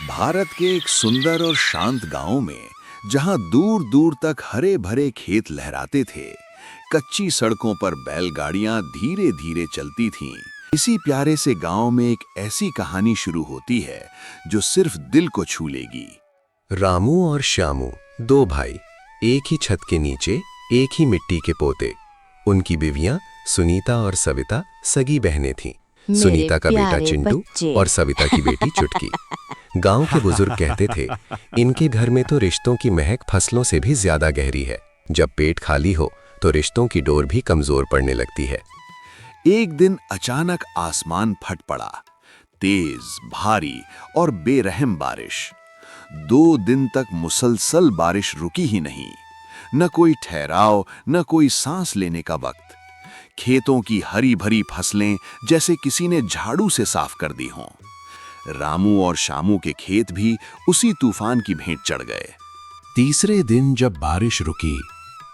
भारत के एक सुंदर और शांत गांव में, जहां दूर दूर तक हरे भरे खेत लहराते थे, कच्ची सड़कों पर बैलगाड़ियां धीरे धीरे चलती थीं। इसी प्यारे से गांव में एक ऐसी कहानी शुरू होती है जो सिर्फ दिल को छू लेगी। रामू और श्यामू, दो भाई, एक ही छत के नीचे, एक ही मिट्टी के पोते। उनकी बीवियां सुनीता और सविता सगी बहनें थीं। सुनीता का बेटा चिंटू और सविता की बेटी चुटकी। गांव के बुजुर्ग कहते थे, इनके घर में तो रिश्तों की महक फसलों से भी ज्यादा गहरी है। जब पेट खाली हो तो रिश्तों की डोर भी कमजोर पड़ने लगती है। एक दिन अचानक आसमान फट पड़ा। तेज, भारी और बेरहम बारिश। 2 दिन तक मुसलसल बारिश रुकी ही नहीं। न कोई ठहराव, न कोई सांस लेने का वक्त। खेतों की हरी भरी फसलें जैसे किसी ने झाड़ू से साफ कर दी हों। रामू और श्यामू के खेत भी उसी तूफान की भेंट चढ़ गए। तीसरे दिन जब बारिश रुकी,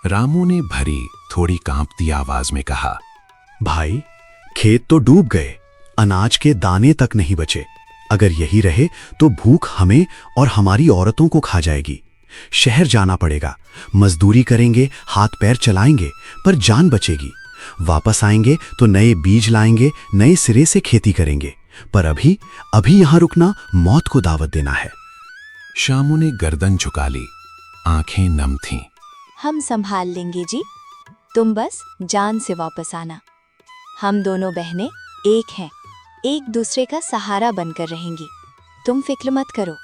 रामू ने भरी, थोड़ी कांपती आवाज में कहा, भाई, खेत तो डूब गए, अनाज के दाने तक नहीं बचे। अगर यही रहे तो भूख हमें और हमारी औरतों को खा जाएगी। शहर जाना पड़ेगा, मजदूरी करेंगे, हाथ पैर चलाएंगे, पर जान बचेगी। वापस आएंगे तो नए बीज लाएंगे, नए सिरे से खेती करेंगे, पर अभी यहां रुकना मौत को दावत देना है। श्यामू ने गर्दन झुका ली, आंखें नम थीं। हम संभाल लेंगे जी, तुम बस जान से वापस आना। हम दोनों बहनें एक हैं, एक दूसरे का सहारा बनकर रहेंगी। तुम फिक्र मत करो,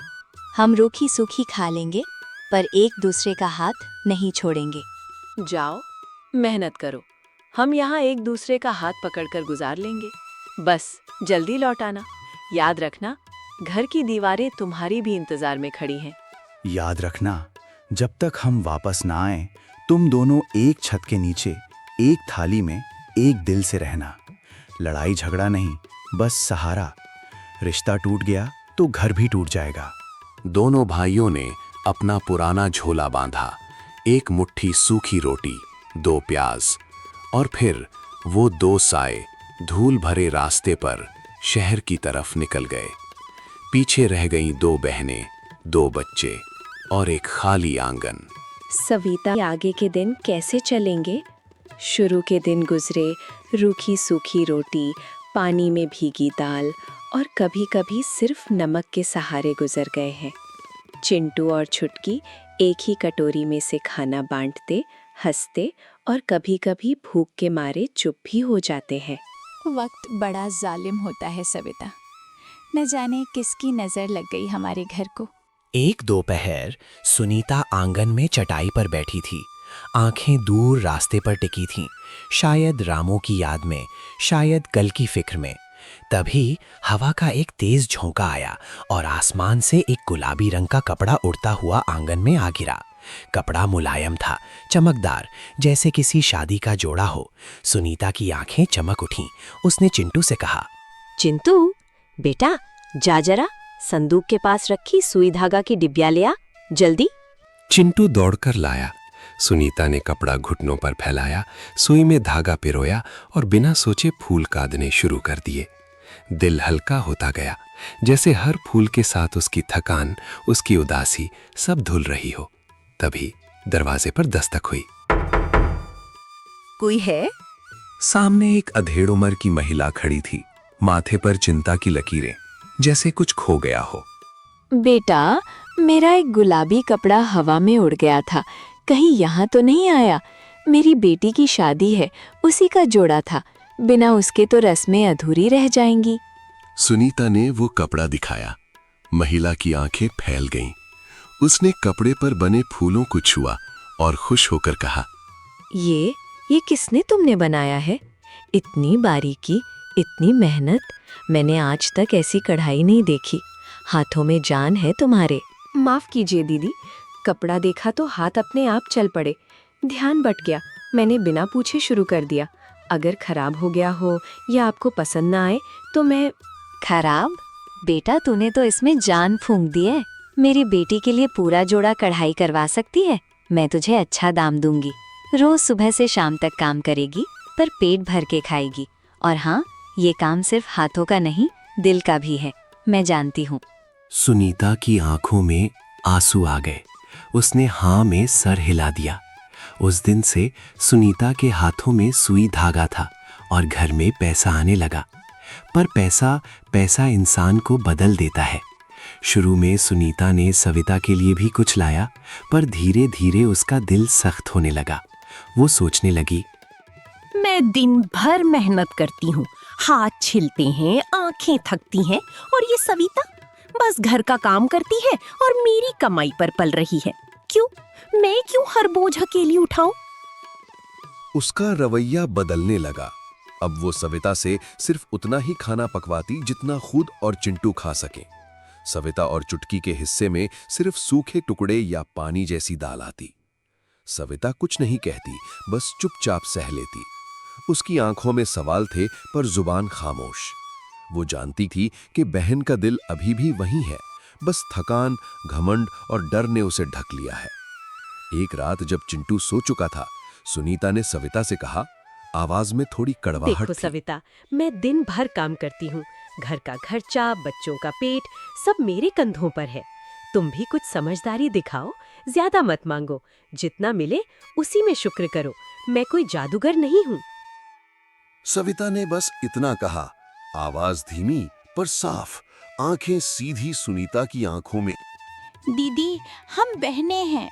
हम रूखी सूखी खा लेंगे, पर एक दूसरे का हाथ नहीं छोड़ेंगे। जाओ, मेहनत करो, हम यहाँ एक दूसरे का हाथ पकड़कर गुजार लेंगे। बस जल्दी लौट आना। याद रखना, घर की दीवारें तुम्हारी भी इंतजार में खड़ी हैं। याद रखना, जब तक हम वापस ना आए, तुम दोनों एक छत के नीचे, एक थाली में, एक दिल से रहना। लड़ाई झगड़ा नहीं, बस सहारा। रिश्ता टूट गया तो घर भी टूट जाएगा। दोनों भाइयों ने अपना पुराना झोला बांधा, एक मुट्ठी सूखी रोटी, 2 प्याज, और फिर वो 2 साए धूल भरे रास्ते पर शहर की तरफ निकल गए। पीछे रह गईं 2 बहनें, 2 बच्चे और एक खाली आंगन। सविता, आगे के दिन कैसे चलेंगे? शुरू के दिन गुजरे रूखी सूखी रोटी, पानी में भीगी दाल और कभी-कभी सिर्फ नमक के सहारे गुजर गए हैं। चिंटू और छुटकी एक ही कटोरी में से खाना बांटते, हंसते और कभी-कभी भूख के मारे चुप भी हो जाते हैं। वक्त बड़ा जालिम होता है सविता, न जाने किसकी नजर लग गई हमारे घर को। एक दोपहर सुनीता आंगन में चटाई पर बैठी थी, आंखें दूर रास्ते पर टिकी थीं, शायद रामू की याद में, शायद कल की फिक्र में। तभी हवा का एक तेज झोंका आया और आसमान से एक गुलाबी रंग का कपड़ा उड़ता हुआ आंगन में आ गिरा। कपड़ा मुलायम था, चमकदार, जैसे किसी शादी का जोड़ा हो। सुनीता की आंखें चमक उठीं। उसने चिंटू से कहा, चिंटू बेटा, जा जरा संदूक के पास रखी सुई धागा की डिब्बिया ले आ, जल्दी। चिंटू दौड़कर लाया। सुनीता ने कपड़ा घुटनों पर फैलाया, सुई में धागा पिरोया और बिना सोचे फूल कादने शुरू कर दिए। दिल हल्का होता गया, जैसे हर फूल के साथ उसकी थकान, उसकी उदासी सब धुल रही हो। तभी दरवाजे पर दस्तक हुई। कोई है? सामने एक अधेड़ उम्र की महिला खड़ी थी, माथे पर चिंता की लकीरें, जैसे कुछ खो गया हो। बेटा, मेरा एक गुलाबी कपड़ा हवा में उड़ गया था, कहीं यहाँ तो नहीं आया? मेरी बेटी की शादी है, उसी का जोड़ा था, बिना उसके तो रस्में अधूरी रह जाएंगी। सुनीता ने वो कपड़ा दिखाया। महिला की आंखें फैल गईं। उसने कपड़े पर बने फूलों को छुआ और खुश होकर कहा, ये किसने तुमने बनाया है? इतनी बारीकी, इतनी मेहनत, मैंने आज तक ऐसी कढ़ाई नहीं देखी। हाथों में जान है तुम्हारे। माफ कीजिए दीदी, कपड़ा देखा तो हाथ अपने आप चल पड़े, ध्यान बट गया, मैंने बिना पूछे शुरू कर दिया। अगर खराब हो गया हो या आपको पसंद ना आए तो मैं। खराब? बेटा, तूने तो इसमें जान फूंक दी है। मेरी बेटी के लिए पूरा जोड़ा कढ़ाई करवा सकती है, मैं तुझे अच्छा दाम दूंगी। रोज सुबह से शाम तक काम करेगी, पर पेट भर के खाएगी। और हाँ, ये काम सिर्फ हाथों का नहीं, दिल का भी है, मैं जानती हूँ। सुनीता की आंखों में आंसू आ गए। उसने हाँ में सर हिला दिया। उस दिन से सुनीता के हाथों में सुई धागा था और घर में पैसा आने लगा। पर पैसा इंसान को बदल देता है। शुरू में सुनीता ने सविता के लिए भी कुछ लाया, पर धीरे धीरे उसका दिल सख्त होने लगा। वो सोचने लगी, मैं दिन भर मेहनत करती हूँ, हाथ छिलते हैं, आंखें थकती हैं, और ये सविता बस घर का काम करती है और मेरी कमाई पर पल रही है। मैं क्यों हर बोझ अकेली उठाऊं? उसका रवैया बदलने लगा। अब वो सविता से सिर्फ उतना ही खाना पकवाती जितना खुद और चिंटू खा सकें। सविता और चुटकी के हिस्से में सिर्फ सूखे टुकड़े या पानी जैसी दाल आती। सविता कुछ नहीं कहती, बस चुपचाप सह लेती। उसकी आंखों में सवाल थे पर जुबान खामोश। वो जानती थी कि बहन का दिल अभी भी वहीं है, बस थकान, घमंड और डर ने उसे ढक लिया है। एक रात जब चिंटू सो चुका था, सुनीता ने सविता से कहा, आवाज में थोड़ी कड़वाहट देखो थी। सविता, मैं दिन भर काम करती हूँ। घर का खर्चा, बच्चों का पेट, सब मेरे कंधों पर है। तुम भी कुछ समझदारी दिखाओ, ज्यादा मत मांगो। जितना मिले उसी में शुक्र करो। मैं कोई जादूगर नहीं हूँ। सविता ने बस इतना कहा, आवाज धीमी पर साफ, आंखें सीधी सुनीता की आंखों में। दीदी, हम बहनें हैं,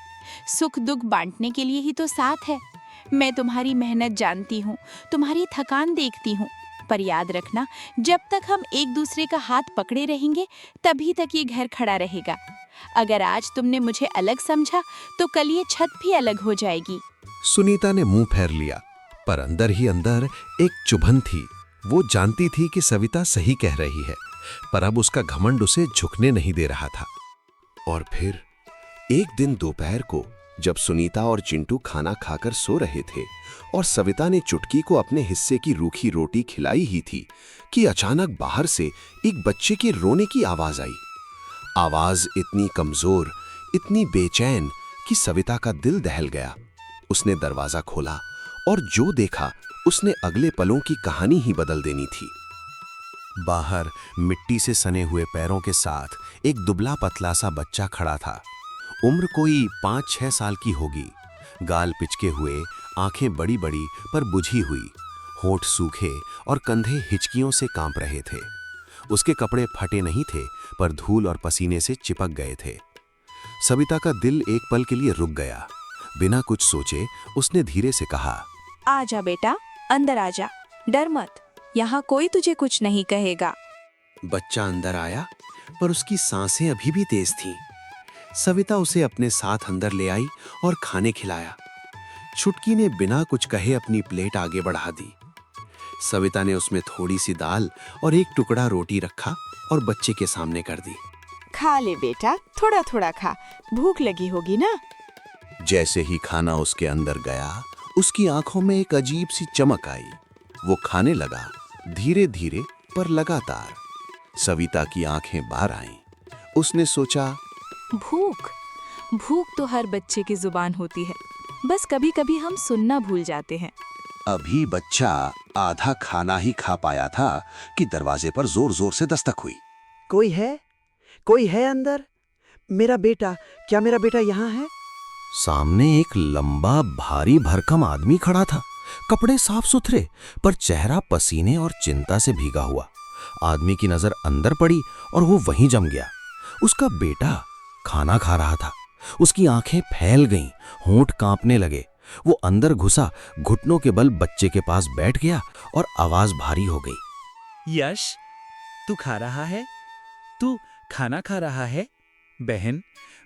सुख दुख बांटने के लिए ही तो साथ है। मैं तुम्हारी मेहनत जानती हूँ, तुम्हारी थकान देखती हूँ, पर याद रखना, जब तक हम एक दूसरे का हाथ पकड़े रहेंगे तभी तक ये घर खड़ा रहेगा। अगर आज तुमने मुझे अलग समझा तो कल ये छत भी अलग हो जाएगी। सुनीता ने मुंह फेर लिया, पर अंदर ही अंदर एक चुभन थी। वो जानती थी कि सविता सही कह रही है, पर अब उसका घमंड उसे झुकने नहीं दे रहा था। और फिर एक दिन दोपहर को जब सुनीता और चिंटू खाना खाकर सो रहे थे और सविता ने चुटकी को अपने हिस्से की रूखी रोटी खिलाई ही थी कि अचानक बाहर से एक बच्चे के रोने की आवाज आई। आवाज इतनी कमजोर, इतनी बेचैन कि सविता का दिल दहल गया। उसने दरवाजा खोला और जो देखा उसने अगले पलों की कहानी ही बदल देनी थी। बाहर मिट्टी से सने हुए पैरों के साथ एक दुबला पतला सा बच्चा खड़ा था। उम्र कोई 5-6 साल की होगी। गाल पिचके हुए, आंखें बड़ी बड़ी पर बुझी हुई, होंठ सूखे और कंधे हिचकियों से कांप रहे थे। उसके कपड़े फटे नहीं थे, पर धूल और पसीने से चिपक गए थे। सविता का दिल एक पल के लिए रुक गया। बिना कुछ सोचे उसने धीरे से कहा, आजा बेटा, अंदर आजा, डर मत, यहाँ कोई तुझे कुछ नहीं कहेगा। बच्चा अंदर आया, पर उसकी सांसें अभी भी तेज थीं। सविता उसे अपने साथ अंदर ले आई और खाने खिलाया। छुटकी ने बिना कुछ कहे अपनी प्लेट आगे बढ़ा दी। सविता ने उसमें थोड़ी सी दाल और एक टुकड़ा रोटी रखा और बच्चे के सामने कर दी। खा ले बेटा, थोड़ा थोड़ा खा, भूख लगी होगी ना। जैसे ही खाना उसके अंदर गया, उसकी आंखों में एक अजीब सी चमक आई। वो खाने लगा, धीरे धीरे पर लगातार। सविता की आंखें बाहर आईं। उसने सोचा, भूख तो हर बच्चे की जुबान होती है, बस कभी कभी हम सुनना भूल जाते हैं। अभी बच्चा आधा खाना ही खा पाया था कि दरवाजे पर जोर जोर से दस्तक हुई। कोई है? कोई है अंदर? मेरा बेटा, क्या मेरा बेटा यहाँ है? सामने एक लंबा भारी भरकम आदमी खड़ा था। कपड़े साफ सुथरे, पर चेहरा पसीने और चिंता से भीगा हुआ। आदमी की नजर अंदर पड़ी और वो वहीं जम गया। उसका बेटा खाना खा रहा था। उसकी आंखें फैल गईं, होंठ कांपने लगे। वो अंदर घुसा, घुटनों के बल बच्चे के पास बैठ गया और आवाज भारी हो गई। यश, तू खा रहा है? तू खाना खा रहा है? बहन,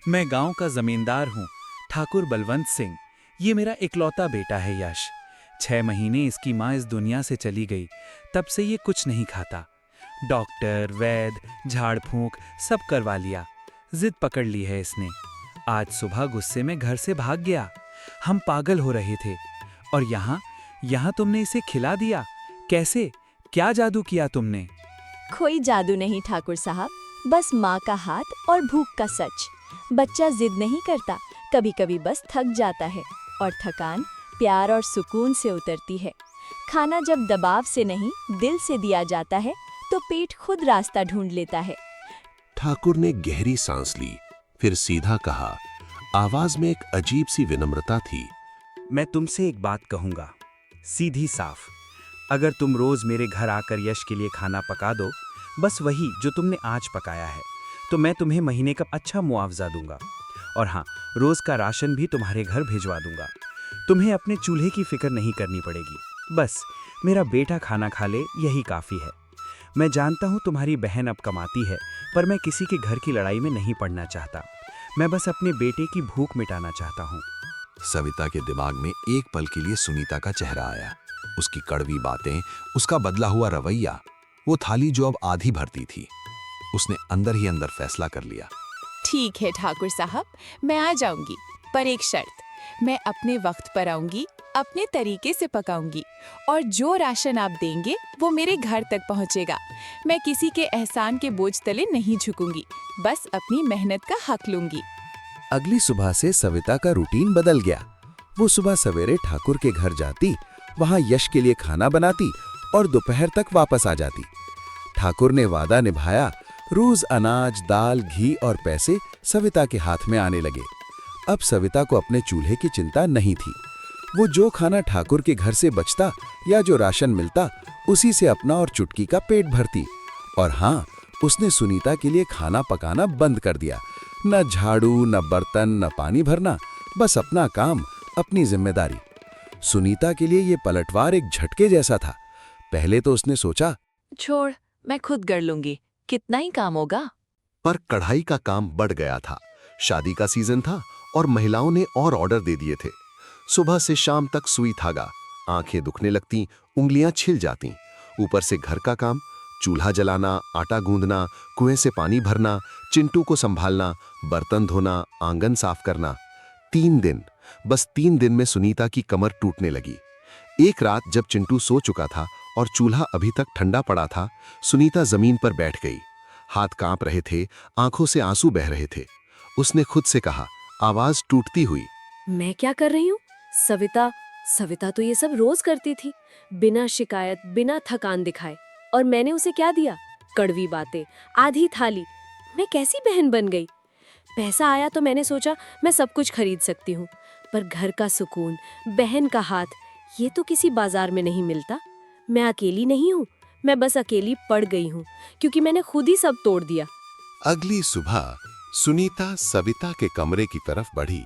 मैं गांव का जमींदार हूँ, ठाकुर बलवंत सिंह। ये मेरा इकलौता बेटा है यश। 6 महीने इसकी माँ इस दुनिया से चली गई, तब से ये कुछ नहीं खाता। डॉक्टर, वैद, झाड़ फूंक सब करवा लिया, जिद पकड़ ली है इसने। आज सुबह गुस्से में घर से भाग गया। हम पागल हो रहे थे और यहाँ तुमने इसे खिला दिया। कैसे? क्या जादू किया तुमने? कोई जादू नहीं ठाकुर साहब, बस माँ का हाथ और भूख का सच। बच्चा जिद नहीं करता, कभी कभी बस थक जाता है, और थकान प्यार और सुकून से उतरती है। खाना जब दबाव से नहीं, दिल से दिया जाता है तो पेट खुद रास्ता ढूंढ लेता है। ठाकुर ने गहरी सांस ली, फिर सीधा कहा, आवाज में एक अजीब सी विनम्रता थी। मैं तुमसे एक बात कहूंगा, सीधी साफ। अगर तुम रोज मेरे घर आकर यश के लिए खाना पका दो, बस वही जो तुमने आज पकाया है, तो मैं तुम्हें महीने का अच्छा मुआवजा दूंगा। और हाँ, रोज का राशन भी तुम्हारे घर भिजवा दूंगा। तुम्हें अपने चूल्हे की फिक्र नहीं करनी पड़ेगी। बस मेरा बेटा खाना खा ले, यही काफ़ी है। मैं जानता हूँ तुम्हारी बहन अब कमाती है, पर मैं किसी के घर की लड़ाई में नहीं पड़ना चाहता। मैं बस अपने बेटे की भूख मिटाना चाहता हूँ। सविता के दिमाग में एक पल के लिए सुनीता का चेहरा आया, उसकी कड़वी बातें, उसका बदला हुआ रवैया, वो थाली जो अब आधी भरती थी। उसने अंदर ही अंदर फैसला कर लिया। ठीक है ठाकुर साहब, मैं आ जाऊंगी, पर एक शर्त, मैं अपने वक्त पर आऊंगी, अपने तरीके से पकाऊंगी, और जो राशन आप देंगे वो मेरे घर तक पहुंचेगा। मैं किसी के एहसान के बोझ तले नहीं झुकूंगी, बस अपनी मेहनत का हक लूंगी। अगली सुबह से सविता का रूटीन बदल गया। वो सुबह सवेरे ठाकुर के घर जाती, वहां यश के लिए खाना बनाती और दोपहर तक वापस आ जाती। ठाकुर ने वादा निभाया, रोज अनाज, दाल, घी और पैसे सविता के हाथ में आने लगे। अब सविता को अपने चूल्हे की चिंता नहीं थी। वो जो खाना ठाकुर के घर से बचता या जो राशन मिलता, उसी से अपना और चुटकी का पेट भरती। और हाँ, उसने सुनीता के लिए खाना पकाना बंद कर दिया। न झाड़ू, न बर्तन, न पानी भरना, बस अपना काम, अपनी जिम्मेदारी। सुनीता के लिए ये पलटवार एक झटके जैसा था। पहले तो उसने सोचा, छोड़, मैं खुद कर लूंगी, कितना ही काम होगा। पर कढ़ाई का काम बढ़ गया था। शादी का सीजन था और महिलाओं ने और ऑर्डर दे दिए थे। सुबह से शाम तक सुई धागा, आंखें दुखने लगती, उंगलियां छिल जाती। ऊपर से घर का काम, चूल्हा जलाना, आटा गूंदना, कुएं से पानी भरना, चिंटू को संभालना, बर्तन धोना, आंगन साफ करना। 3 दिन, बस 3 दिन में सुनीता की कमर टूटने लगी। एक रात जब चिंटू सो चुका था और चूल्हा अभी तक ठंडा पड़ा था, सुनीता जमीन पर बैठ गई। हाथ कांप रहे थे, आंखों से आंसू बह रहे थे। उसने खुद से कहा, आवाज टूटती हुई, मैं क्या कर रही हूँ? सविता तो ये सब रोज करती थी, बिना शिकायत, बिना थकान दिखाए। और मैंने उसे क्या दिया? कड़वी बातें, आधी थाली। मैं कैसी बहन बन गई? पैसा आया तो मैंने सोचा मैं सब कुछ खरीद सकती हूँ, पर घर का सुकून, बहन का हाथ, ये तो किसी बाजार में नहीं मिलता। मैं अकेली नहीं हूँ, मैं बस अकेली पड़ गई हूँ, क्योंकि मैंने खुद ही सब तोड़ दिया। अगली सुबह सुनीता सविता के कमरे की तरफ बढ़ी।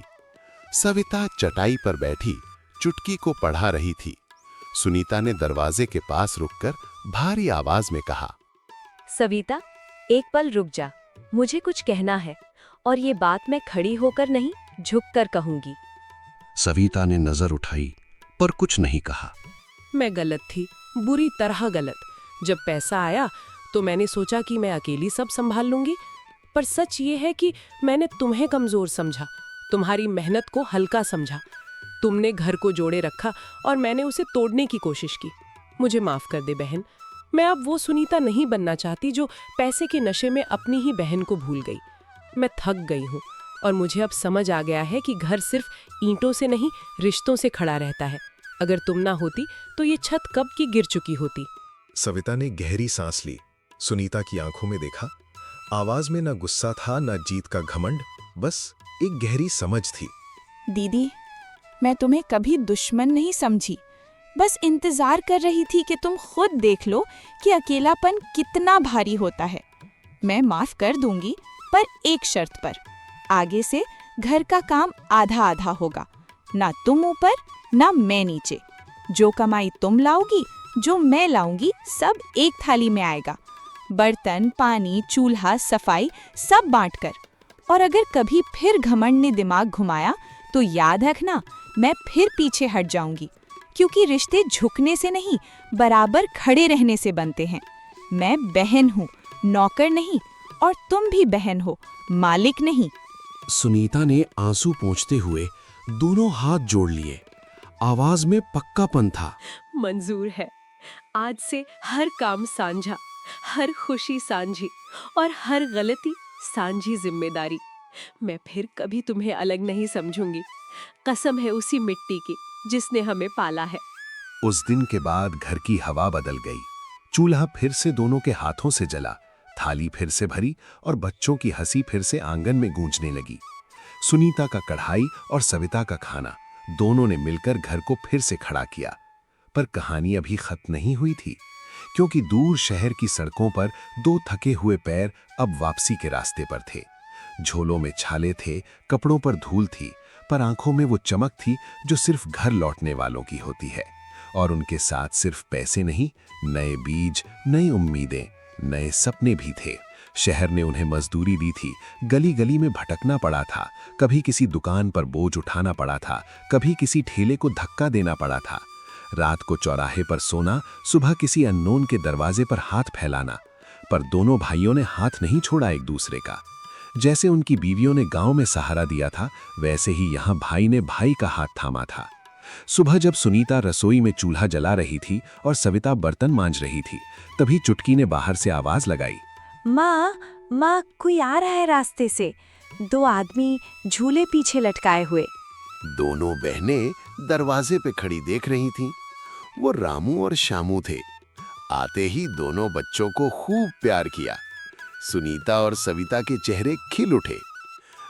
सविता चटाई पर बैठी चुटकी को पढ़ा रही थी। सुनीता ने दरवाजे के पास रुककर भारी आवाज में कहा, सविता, एक पल रुक जा, मुझे कुछ कहना है, और ये बात मैं खड़ी होकर नहीं, झुककर कहूंगी। सविता ने नजर उठाई पर कुछ नहीं कहा। मैं गलत थी, बुरी तरह गलत। जब पैसा आया तो मैंने सोचा कि मैं अकेली सब संभाल लूंगी, पर सच ये है कि मैंने तुम्हें कमजोर समझा, तुम्हारी मेहनत को हल्का समझा। तुमने घर को जोड़े रखा और मैंने उसे तोड़ने की कोशिश की। मुझे माफ कर दे बहन, मैं अब वो सुनीता नहीं बनना चाहती जो पैसे के नशे में अपनी ही बहन को भूल गई। मैं थक गई हूँ और मुझे अब समझ आ गया है कि घर सिर्फ ईंटों से नहीं, रिश्तों से खड़ा रहता है। अगर तुम ना होती तो ये छत कब की गिर चुकी होती। सविता ने गहरी सांस ली, सुनीता की आंखों में देखा। आवाज में न गुस्सा था, न जीत का घमंड, बस एक गहरी समझ थी। दीदी, मैं तुम्हें कभी दुश्मन नहीं समझी, बस इंतजार कर रही थी कि तुम खुद देख लो कि अकेलापन कितना भारी होता है। मैं माफ कर दूंगी, पर एक शर्त पर। आगे से घर का काम आधा आधा होगा, ना तुम ऊपर ना मैं नीचे। जो कमाई तुम लाओगी, जो मैं लाऊंगी, सब एक थाली में आएगा। बर्तन, पानी, चूल्हा, सफाई सब बांटकर। और अगर कभी फिर घमंड ने दिमाग घुमाया तो याद रखना, मैं फिर पीछे हट जाऊंगी, क्योंकि रिश्ते झुकने से नहीं, बराबर खड़े रहने से बनते हैं। मैं बहन हूँ, नौकर नहीं, और तुम भी बहन हो, मालिक नहीं। सुनीता ने आंसू पोंछते हुए दोनों हाथ जोड़ लिए। आवाज में पक्कापन था। मंजूर है, आज से हर काम साझा, हर खुशी सांझी, और हर गलती सांझी जिम्मेदारी। मैं फिर कभी तुम्हें अलग नहीं समझूंगी। कसम है उसी मिट्टी की जिसने हमें पाला है। उस दिन के बाद घर की हवा बदल गई। चूल्हा फिर से दोनों के हाथों से जला, थाली फिर से भरी और बच्चों की हंसी फिर से आंगन में गूंजने लगी। सुनीता का कढ़ाई और सविता का खाना दोनों ने मिलकर घर को फिर से खड़ा किया। पर कहानी अभी खत्म नहीं हुई थी, क्योंकि दूर शहर की सड़कों पर दो थके हुए पैर अब वापसी के रास्ते पर थे। झोलों में छाले थे, कपड़ों पर धूल थी, पर आंखों में वो चमक थी जो सिर्फ घर लौटने वालों की होती है। और उनके साथ सिर्फ पैसे नहीं, नए बीज, नई उम्मीदें, नए सपने भी थे। शहर ने उन्हें मजदूरी दी थी, गली गली में भटकना पड़ा था, कभी किसी दुकान पर बोझ उठाना पड़ा था, कभी किसी ठेले को धक्का देना पड़ा था। रात को चौराहे पर सोना, सुबह किसी अननोन के दरवाजे पर हाथ फैलाना। पर दोनों भाइयों ने हाथ नहीं छोड़ा एक दूसरे का। जैसे उनकी बीवियों ने गांव में सहारा दिया था, वैसे ही यहाँ भाई ने भाई का हाथ थामा था। सुबह जब सुनीता रसोई में चूल्हा जला रही थी और सविता बर्तन मांज रही थी, तभी चुटकी ने बाहर से आवाज लगाई, माँ कोई आ रहा है रास्ते से। 2 आदमी झूले पीछे लटकाए हुए। दोनों बहनें दरवाजे पे खड़ी देख रही थीं। वो रामू और श्यामू थे। आते ही दोनों बच्चों को खूब प्यार किया। सुनीता और सविता के चेहरे खिल उठे।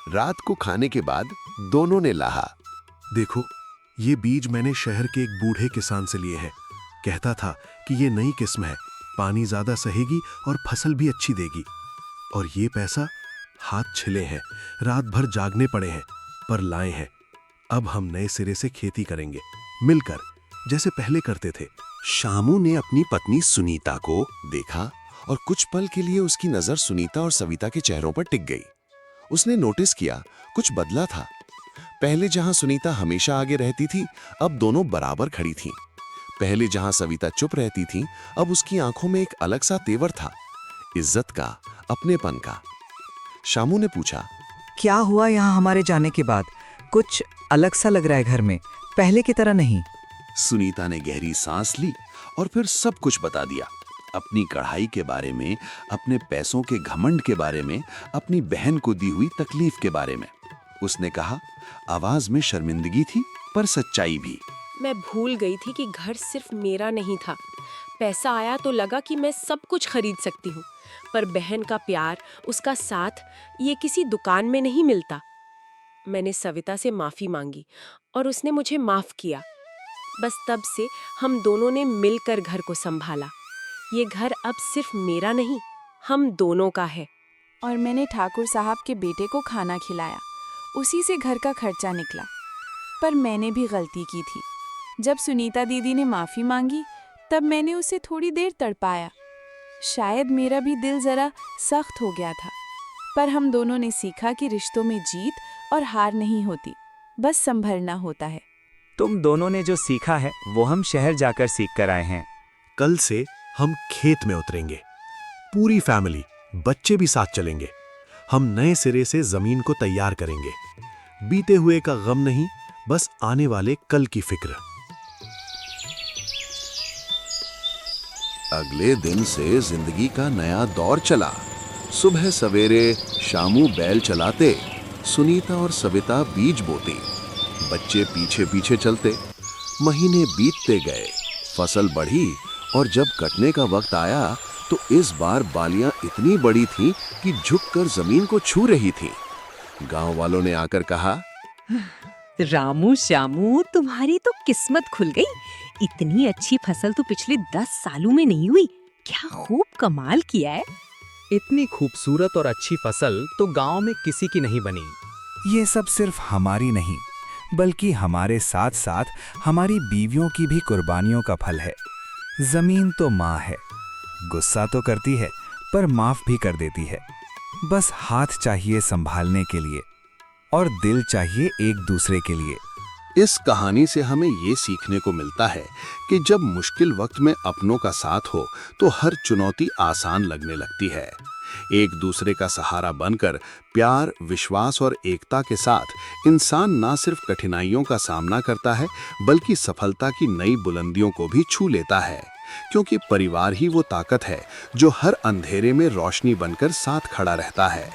रात को खाने के बाद दोनों ने लाहा, देखो, ये बीज मैंने शहर के एक बूढ़े किसान से लिए हैं। कहता था कि ये नई किस्म है, पानी ज्यादा सहेगी और फसल भी अच्छी देगी। और ये पैसा, हाथ छिले हैं, रात भर जागने पड़े हैं, पर लाए हैं। अब हम नए सिरे से खेती करेंगे, मिलकर, जैसे पहले करते थे। श्यामू ने अपनी पत्नी सुनीता को देखा और कुछ पल के लिए उसकी नजर सुनीता और सविता के चेहरों पर टिक गई। उसने नोटिस किया कुछ बदला था। पहले जहां सुनीता हमेशा आगे रहती थी, अब दोनों बराबर खड़ी थीं। पहले जहां सविता चुप रहती थी, अब उसकी आंखों में एक अलग सा तेवर था, इज्जत का, अपनेपन का। श्यामू ने पूछा, क्या हुआ यहाँ हमारे जाने के बाद? कुछ अलग सा लग रहा है घर में, पहले की तरह नहीं। सुनीता ने गहरी सांस ली और फिर सब कुछ बता दिया। अपनी कढ़ाई के बारे में, अपने पैसों के घमंड के बारे में, अपनी बहन को दी हुई तकलीफ के बारे में। उसने कहा, आवाज में शर्मिंदगी थी पर सच्चाई भी। मैं भूल गई थी कि घर सिर्फ मेरा नहीं था। पैसा आया तो लगा कि मैं सब कुछ खरीद सकती हूँ, पर बहन का प्यार, उसका साथ, ये किसी दुकान में नहीं मिलता। मैंने सविता से माफी मांगी और उसने मुझे माफ किया। बस तब से हम दोनों ने मिलकर घर को संभाला। ये घर अब सिर्फ मेरा नहीं, हम दोनों का है। और मैंने ठाकुर साहब के बेटे को खाना खिलाया, उसी से घर का खर्चा निकला। पर मैंने भी गलती की थी। जब सुनीता दीदी ने माफ़ी मांगी, तब मैंने उसे थोड़ी देर तड़पाया। शायद मेरा भी दिल ज़रा सख्त हो गया था। पर हम दोनों ने सीखा कि रिश्तों में जीत और हार नहीं होती, बस संभलना होता है। तुम दोनों ने जो सीखा है वो हम शहर जाकर सीख कर आए हैं। कल से हम खेत में उतरेंगे, पूरी फैमिली, बच्चे भी साथ चलेंगे। हम नए सिरे से जमीन को तैयार करेंगे। बीते हुए का गम नहीं, बस आने वाले कल की फिक्र। अगले दिन से जिंदगी का नया दौर चला। सुबह सवेरे श्यामू बैल चलाते, सुनीता और सविता बीज बोती, बच्चे पीछे पीछे चलते। महीने बीतते गए, फसल बढ़ी और जब कटने का वक्त आया तो इस बार बालियां इतनी बड़ी थीं कि झुककर जमीन को छू रही थीं। गांव वालों ने आकर कहा, रामू श्यामू, तुम्हारी तो किस्मत खुल गई। इतनी अच्छी फसल तो पिछले 10 सालों में नहीं हुई। क्या खूब कमाल किया है। इतनी खूबसूरत और अच्छी फसल तो गांव में किसी की नहीं बनी। ये सब सिर्फ हमारी नहीं, बल्कि हमारे साथ साथ हमारी बीवियों की भी कुर्बानियों का फल है। जमीन तो माँ है, गुस्सा तो करती है पर माफ भी कर देती है। बस हाथ चाहिए संभालने के लिए और दिल चाहिए एक दूसरे के लिए। इस कहानी से हमें ये सीखने को मिलता है कि जब मुश्किल वक्त में अपनों का साथ हो तो हर चुनौती आसान लगने लगती है। एक दूसरे का सहारा बनकर प्यार, विश्वास और एकता के साथ इंसान ना सिर्फ कठिनाइयों का सामना करता है, बल्कि सफलता की नई बुलंदियों को भी छू लेता है। क्योंकि परिवार ही वो ताकत है जो हर अंधेरे में रोशनी बनकर साथ खड़ा रहता है।